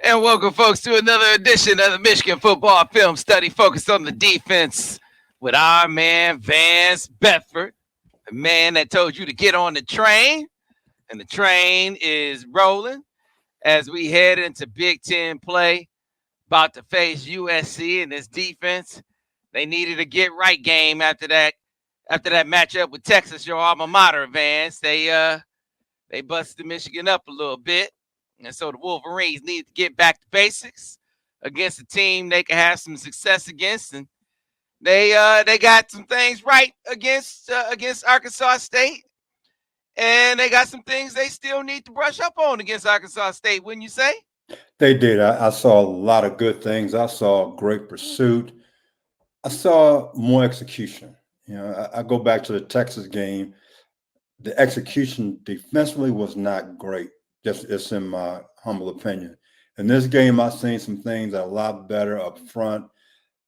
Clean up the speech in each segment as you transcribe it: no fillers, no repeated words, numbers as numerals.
And welcome, folks, to another edition of the Michigan Football Film Study focused on the defense with our man, Vance Bedford, the man that told you to get on the train. And the train is rolling as we head into Big Ten play, about to face USC in this defense. They needed a get right game after that matchup with Texas, your alma mater, Vance. They busted Michigan up a little bit. And so the Wolverines need to get back to basics against a team they can have some success against. And they got some things right against Arkansas State. And they got some things they still need to brush up on against Arkansas State, wouldn't you say? They did. I saw a lot of good things. I saw great pursuit. I saw more execution. I go back to the Texas game. The execution defensively was not great. Just in my humble opinion. In this game, I've seen some things that are a lot better up front.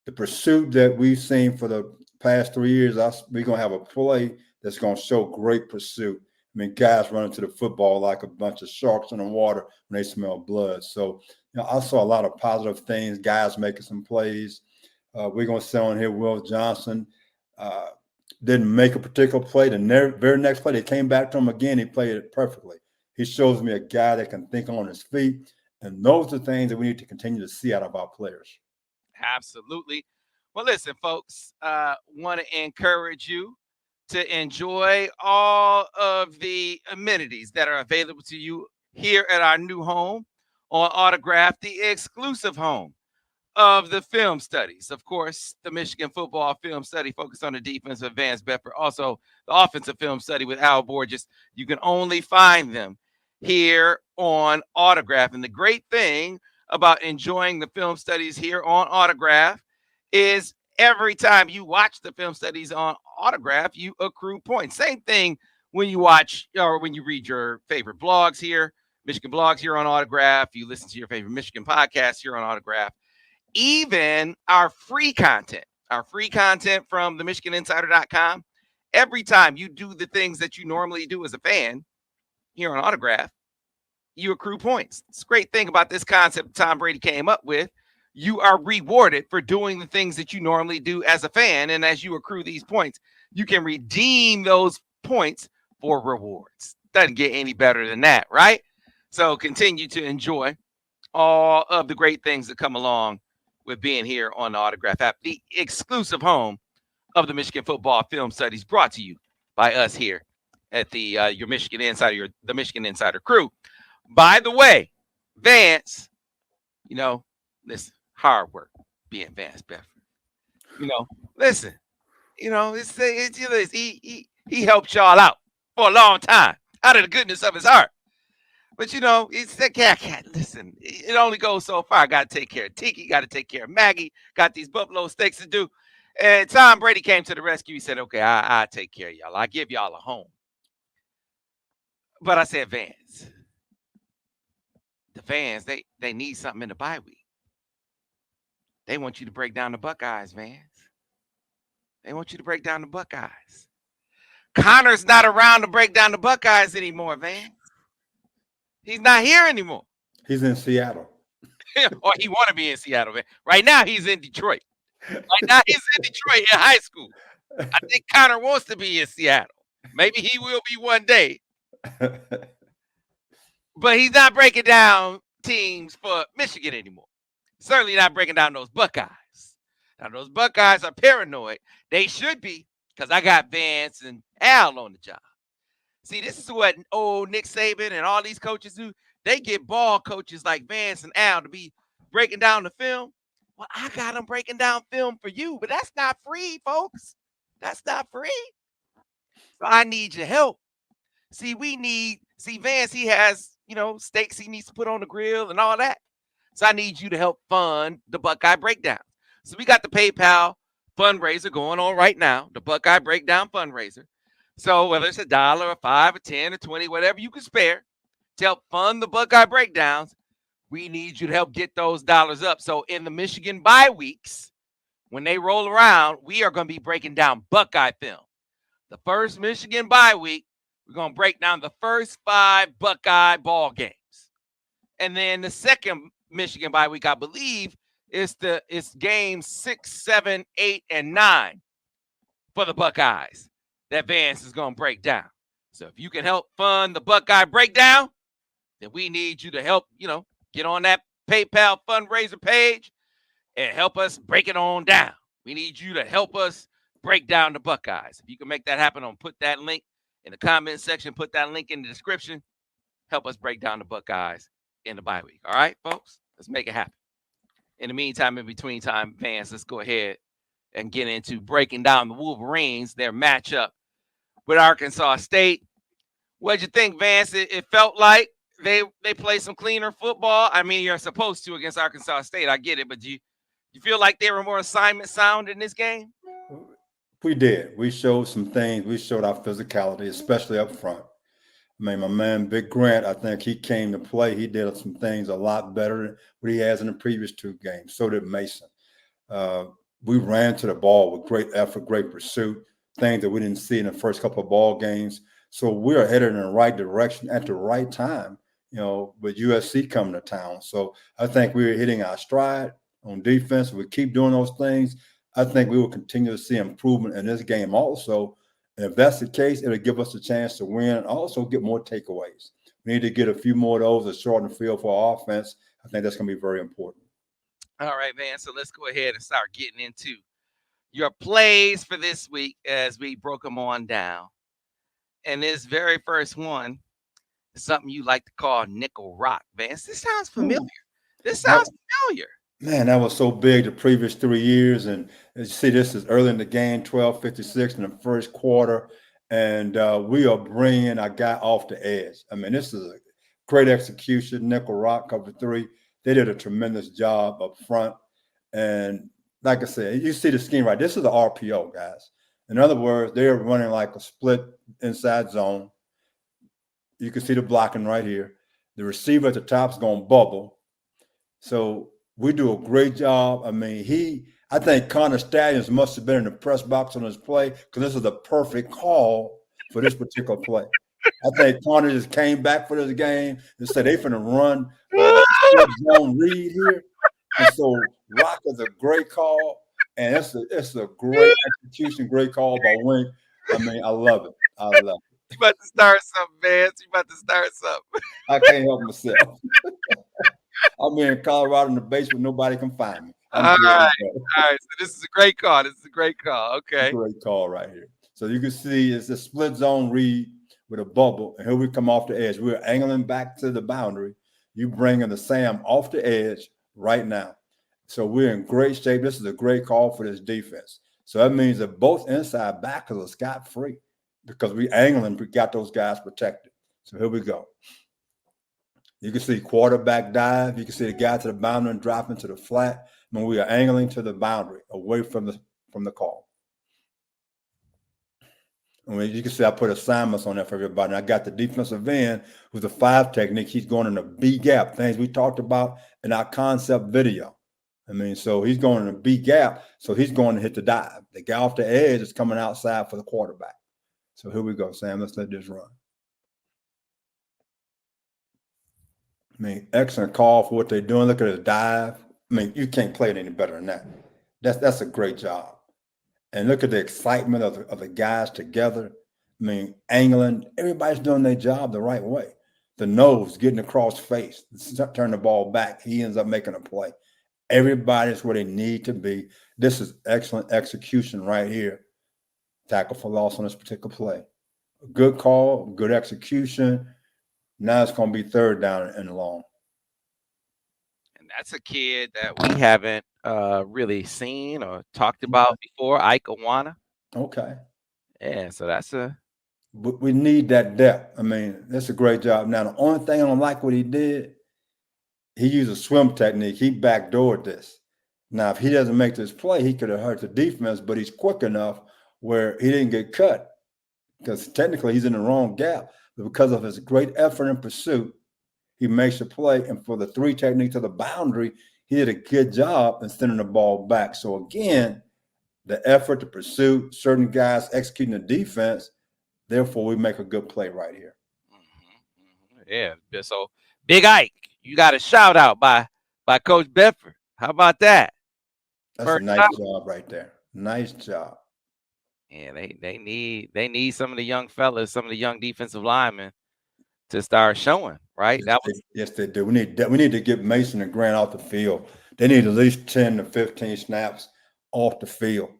The pursuit that we've seen for the past 3 years, we're gonna have a play that's gonna show great pursuit. I mean, guys running to the football like a bunch of sharks in the water when they smell blood. So, I saw a lot of positive things. Guys making some plays. We're gonna say on here, Will Johnson didn't make a particular play. The very next play, they came back to him again. He played it perfectly. He shows me a guy that can think on his feet. And those are things that we need to continue to see out of our players. Absolutely. Well, listen, folks, want to encourage you to enjoy all of the amenities that are available to you here at our new home on Autograph, the exclusive home of the film studies. Of course, the Michigan football film study focused on the defense of Vance Bedford. Also, the offensive film study with Al Borges. You can only find them here on Autograph. And the great thing about enjoying the film studies here on Autograph is every time you watch the film studies on Autograph, you accrue points. Same thing when you watch or when you read your favorite blogs here, Michigan blogs here on Autograph. You listen to your favorite Michigan podcasts here on Autograph. Even our free content from the MichiganInsider.com. Every time you do the things that you normally do as a fan here on Autograph, you accrue points. It's a great thing about this concept Tom Brady came up with. You are rewarded for doing the things that you normally do as a fan. And as you accrue these points, you can redeem those points for rewards. Doesn't get any better than that, right? So continue to enjoy all of the great things that come along with being here on the Autograph app, the exclusive home of the Michigan football film studies, brought to you by us here at the your Michigan Insider, the Michigan Insider crew. By the way, Vance, listen, hard work being Vance Bedford. Listen, he helped y'all out for a long time out of the goodness of his heart. But it's that cat. Listen, it only goes so far. I got to take care of Tiki, got to take care of Maggie, got these buffalo steaks to do. And Tom Brady came to the rescue. He said, okay, I'll take care of y'all. I'll give y'all a home. But I said, Vance, the fans, they need something in the bye week. They want you to break down the Buckeyes, Vance. They want you to break down the Buckeyes. Connor's not around to break down the Buckeyes anymore, Vance. He's not here anymore. He's in Seattle. Or he want to be in Seattle, man. Right now, he's in Detroit. Right now, he's in Detroit in high school. I think Connor wants to be in Seattle. Maybe he will be one day. But he's not breaking down teams for Michigan anymore. Certainly not breaking down those Buckeyes. Now, those Buckeyes are paranoid. They should be, because I got Vance and Al on the job. See, this is what old Nick Saban and all these coaches do. They get ball coaches like Vance and Al to be breaking down the film. Well, I got them breaking down film for you, but that's not free, folks. That's not free. So I need your help. See, Vance, he has, steaks he needs to put on the grill and all that. So I need you to help fund the Buckeye Breakdown. So we got the PayPal fundraiser going on right now, the Buckeye Breakdown fundraiser. So whether it's $1, or $5, or $10, or $20, whatever you can spare to help fund the Buckeye Breakdowns, we need you to help get those dollars up. So in the Michigan bye weeks, when they roll around, we are going to be breaking down Buckeye film. The first Michigan bye week, we're going to break down the first 5 Buckeye ball games. And then the second Michigan bye week. I believe it's games 6, 7, 8, and 9 for the Buckeyes that Vance is going to break down. So if you can help fund the Buckeye breakdown, then we need you to help, get on that PayPal fundraiser page and help us break it on down. We need you to help us break down the Buckeyes. If you can make that happen, put that link in the comment section, put that link in the description. Help us break down the Buckeyes in the bye week. All right, folks? Let's make it happen. In the meantime, in between time, Vance, let's go ahead and get into breaking down the Wolverines, their matchup with Arkansas State. What'd you think, Vance? It felt like they played some cleaner football. I mean, you're supposed to against Arkansas State. I get it, but do you feel like they were more assignment sound in this game? We did. We showed some things. We showed our physicality, especially up front. I mean, my man, Big Grant, I think he came to play. He did some things a lot better than what he has in the previous two games. So did Mason. We ran to the ball with great effort, great pursuit, things that we didn't see in the first couple of ball games. So we're headed in the right direction at the right time, with USC coming to town. So I think we're hitting our stride on defense. We keep doing those things. I think we will continue to see improvement in this game also. And if that's the case, it'll give us a chance to win and also get more takeaways. We need to get a few more of those to shorten the field for our offense. I think that's going to be very important. All right, man. So let's go ahead and start getting into your plays for this week as we broke them on down. And this very first one is something you like to call nickel rock, Vance. This sounds familiar. This sounds familiar. Man, that was so big the previous 3 years. And you see, this is early in the game, 12:56 in the first quarter. And we are bringing a guy off the edge. I mean, this is a great execution. Nickel Rock cover three. They did a tremendous job up front. And like I said, you see the scheme right. This is the RPO, guys. In other words, they're running like a split inside zone. You can see the blocking right here. The receiver at the top is going to bubble. So we do a great job. I mean, I think Connor Stallions must have been in the press box on this play because this is the perfect call for this particular play. I think Connor just came back for this game and said they're finna run zone read here. And so Rock is a great call, and it's a great execution, great call by Wink. I mean, I love it. I love it. You about to start something, Vance. You about to start something. I can't help myself. I'm in Colorado in the basement. Nobody can find me. All right. So this is a great call. Okay. Great call right here. So you can see it's a split zone read with a bubble, and here we come off the edge. We're angling back to the boundary. You bringing the Sam off the edge right now. So we're in great shape. This is a great call for this defense. So that means that both inside backers are scot-free because we angling. We got those guys protected. So here we go. You can see quarterback dive. You can see the guy to the boundary and drop into the flat. When we are angling to the boundary, away from the call. And you can see I put assignments on there for everybody. And I got the defensive end who's a 5 technique. He's going in a B gap, things we talked about in our concept video. I mean, so he's going in a B gap, so he's going to hit the dive. The guy off the edge is coming outside for the quarterback. So here we go, Sam. Let's let this run. I mean, excellent call for what they're doing. Look at the dive. I mean, you can't play it any better than that. That's a great job. And look at the excitement of the guys together. I mean, angling. Everybody's doing their job the right way. The nose getting across face, turn the ball back. He ends up making a play. Everybody's where they need to be. This is excellent execution right here. Tackle for loss on this particular play. Good call, good execution. Now it's going to be third down and long. And that's a kid that we haven't really seen or talked about before, Ike Awana. Okay. Yeah, so that's we need that depth. I mean, that's a great job. Now, the only thing I don't like what he did, he used a swim technique. He backdoored this. Now, if he doesn't make this play, he could have hurt the defense, but he's quick enough where he didn't get cut because technically he's in the wrong gap. But because of his great effort and pursuit, he makes the play. And for the 3 technique to the boundary, he did a good job in sending the ball back. So, again, the effort, the pursuit, certain guys executing the defense, therefore we make a good play right here. Yeah. So, Big Ike, you got a shout out by by Coach Bedford. How about that? That's a First nice time. job right there. Nice job. Yeah, they need some of the young fellas, some of the young defensive linemen to start showing, right? Yes, That they, was yes, they do. We need to get Mason and Grant off the field. They need at least 10 to 15 snaps off the field.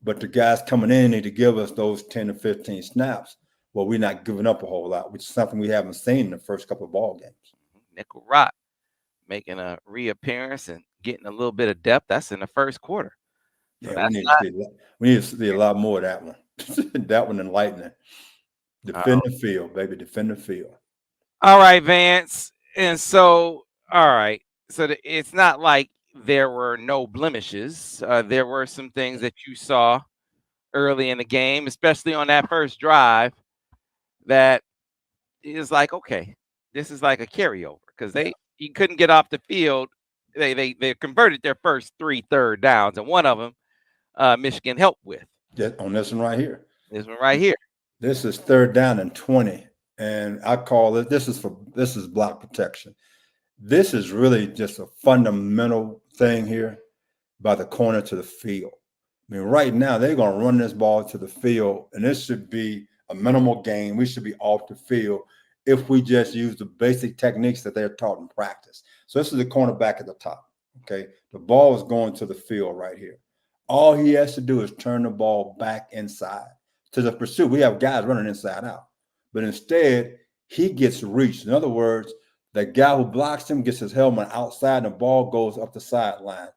But the guys coming in need to give us those 10 to 15 snaps. Well, we're not giving up a whole lot, which is something we haven't seen in the first couple of ball games. Nickel Rock making a reappearance and getting a little bit of depth. That's in the first quarter. So Yeah, that's not we need to see a lot more of that one. That one enlightening. Defend the field, baby. Defend the field. all right, Vance. And so, all right. So it's not like there were no blemishes. There were some things that you saw early in the game, especially on that first drive, that is like, okay, this is like a carryover because Yeah. you couldn't get off the field. They converted their first 3 third downs, and one of them Michigan helped with. On this one right here. This one right here. This is third down and 20. And I call it this is block protection. This is really just a fundamental thing here by the corner to the field. I mean, right now they're going to run this ball to the field, and this should be a minimal gain. We should be off the field if we just use the basic techniques that they're taught in practice. So this is the cornerback at the top. Okay, the ball is going to the field right here. All he has to do is turn the ball back inside to the pursuit. We have guys running inside out, but instead he gets reached. In other words, the guy who blocks him gets his helmet outside, and the ball goes up the sideline.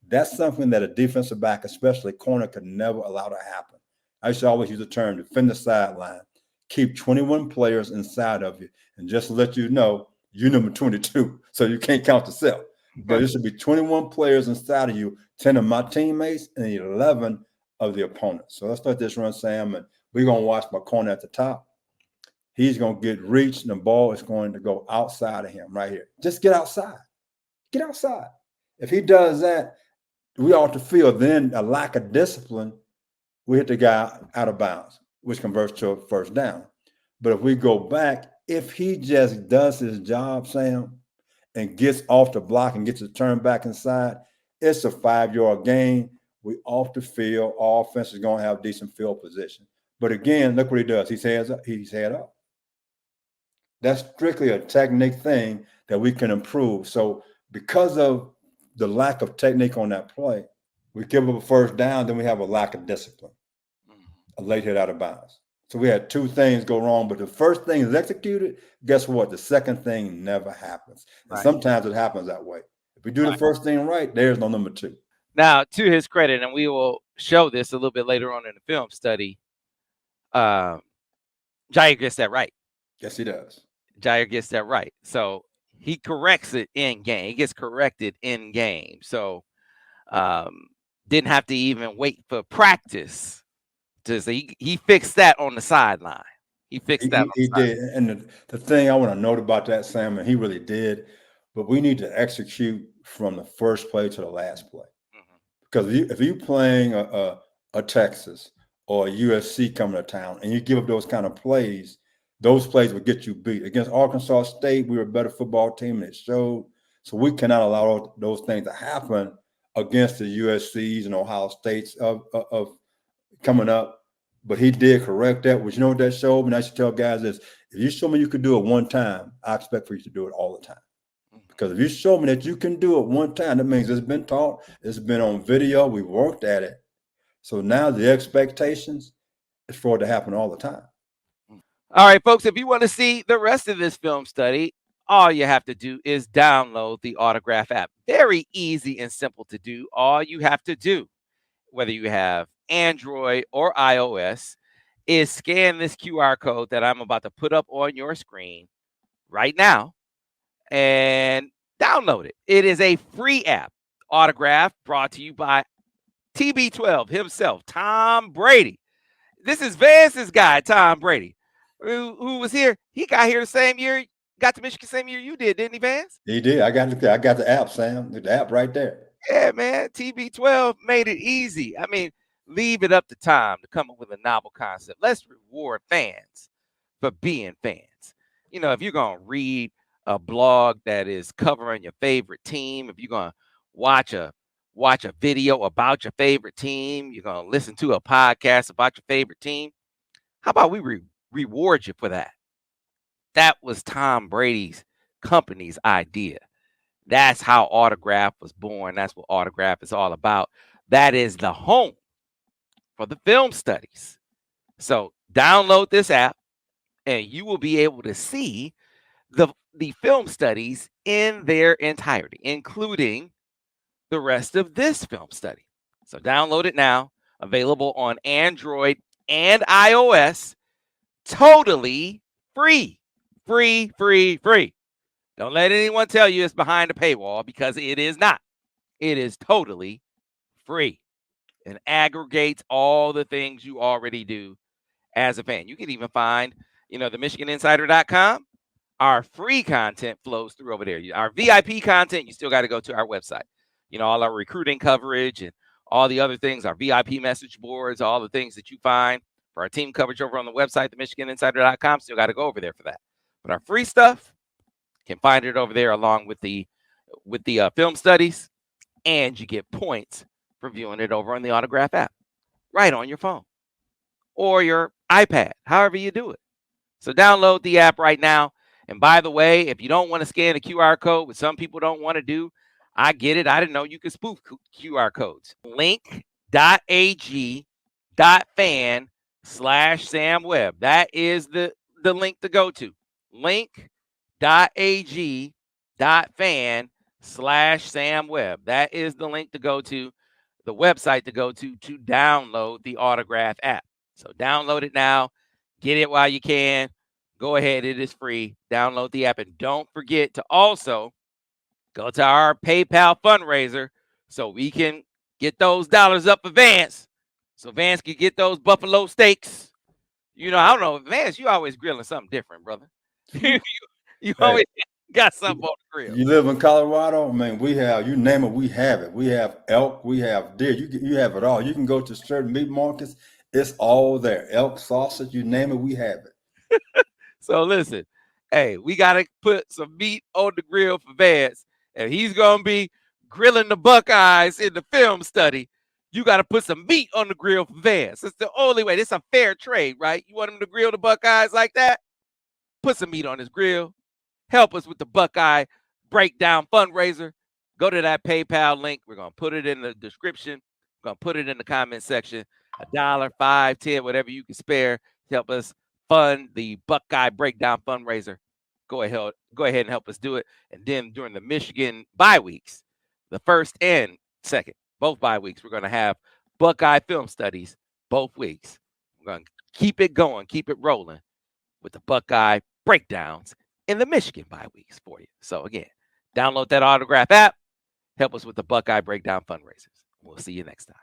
That's something that a defensive back, especially corner, could never allow to happen. I used to always use the term defend the sideline. Keep 21 players inside of you. And just to let you know, you're number 22, so you can't count yourself. But it should be 21 players inside of you, 10 of my teammates and 11 of the opponent. So let's start this run, Sam, and we're going to watch my corner at the top. He's going to get reached, and the ball is going to go outside of him right here. Just get outside. Get outside. If he does that, we off the field. Then a lack of discipline, we hit the guy out of bounds, which converts to a first down. But if we go back, if he just does his job, Sam, and gets off the block and gets a turn back inside, it's a 5-yard gain. We off the field. Our offense is going to have decent field position. But again, look what he does. He's head up. That's strictly a technique thing that we can improve. So because of the lack of technique on that play, we give up a first down, then we have a lack of discipline, a late hit out of bounds. So we had two things go wrong, but the first thing is executed. Guess what? The second thing never happens. And Right. sometimes it happens that way. If we do the first thing right, there's no number two. Now, to his credit, and we will show this a little bit later on in the film study, Jair gets that right. Yes, he does. Jair gets that right. So he corrects it in game. He gets corrected in game. So didn't have to even wait for practice. He fixed that on the sideline. He fixed that. He did. And the thing I want to note about that, Sam, and he really did, but we need to execute from the first play to the last play. Because if you're playing a Texas or a USC coming to town and you give up those kind of plays, those plays will get you beat. Against Arkansas State, we were a better football team, and it showed. So we cannot allow those things to happen against the USCs and Ohio States of coming up. But he did correct that, which you know what that showed me? And I should tell guys this: if you show me you could do it one time, I expect for you to do it all the time. Because if you show me that you can do it one time, that means it's been taught, it's been on video, we worked at it. So now the expectations is for it to happen all the time. All right, folks, if you want to see the rest of this film study, all you have to do is download the Autograph app. Very easy and simple to do. All you have to do, whether you have Android or iOS, is scan this QR code that I'm about to put up on your screen right now and download it. It is a free app. Autograph brought to you by TB12 himself, Tom Brady. This is Vance's guy, Tom Brady, who was here. He got here the same year, got to Michigan same year you did, didn't he, Vance? He did. I got the app, Sam. The app right there. Yeah, man. TB12 made it easy. I mean, leave it up to Tom to come up with a novel concept. Let's reward fans for being fans. You know, if you're going to read a blog that is covering your favorite team, if you're gonna watch a video about your favorite team, you're gonna listen to a podcast about your favorite team, how about we reward you for that? That was Tom Brady's company's idea. That's how Autograph was born. That's what Autograph is all about. That is the home for the film studies. So download this app and you will be able to see the film studies in their entirety, including the rest of this film study. So download it now, available on Android and iOS, totally free. Free, free, free. Don't let anyone tell you it's behind a paywall because it is not. It is totally free and aggregates all the things you already do as a fan. You can even find, the MichiganInsider.com. Our free content flows through over there. Our VIP content, you still got to go to our website. All our recruiting coverage and all the other things, our VIP message boards, all the things that you find for our team coverage over on the website, themichiganinsider.com, still got to go over there for that. But our free stuff, can find it over there along with the film studies, and you get points for viewing it over on the Autograph app, right on your phone or your iPad, however you do it. So download the app right now. And by the way, if you don't want to scan the QR code, which some people don't want to do, I get it. I didn't know you could spoof QR codes. Link.ag.fan/Sam Webb. That is the link to go to. Link.ag.fan/Sam Webb. That is the link to go to, the website to go to download the Autograph app. So download it now. Get it while you can. Go ahead. It is free. Download the app. And don't forget to also go to our PayPal fundraiser so we can get those dollars up for Vance. So Vance can get those buffalo steaks. I don't know. Vance, you always grilling something different, brother. you always got something on the grill. You live in Colorado, man. We have, you name it, we have it. We have elk, we have deer. You have it all. You can go to certain meat markets. It's all there. Elk, sausage, you name it, we have it. So listen, hey, we got to put some meat on the grill for Vance, and he's going to be grilling the Buckeyes in the film study. You got to put some meat on the grill for Vance. It's the only way. It's a fair trade, right? You want him to grill the Buckeyes like that? Put some meat on his grill. Help us with the Buckeye Breakdown fundraiser. Go to that PayPal link. We're going to put it in the description. We're going to put it in the comment section. $1, $5, $10, whatever you can spare to help us fund the Buckeye Breakdown fundraiser. Go ahead and help us do it. And then during the Michigan bye weeks, the first and second, both bye weeks, we're going to have Buckeye film studies both weeks. We're going to keep it going, keep it rolling with the Buckeye breakdowns in the Michigan bye weeks for you. So again, download that Autograph app. Help us with the Buckeye Breakdown fundraisers. We'll see you next time.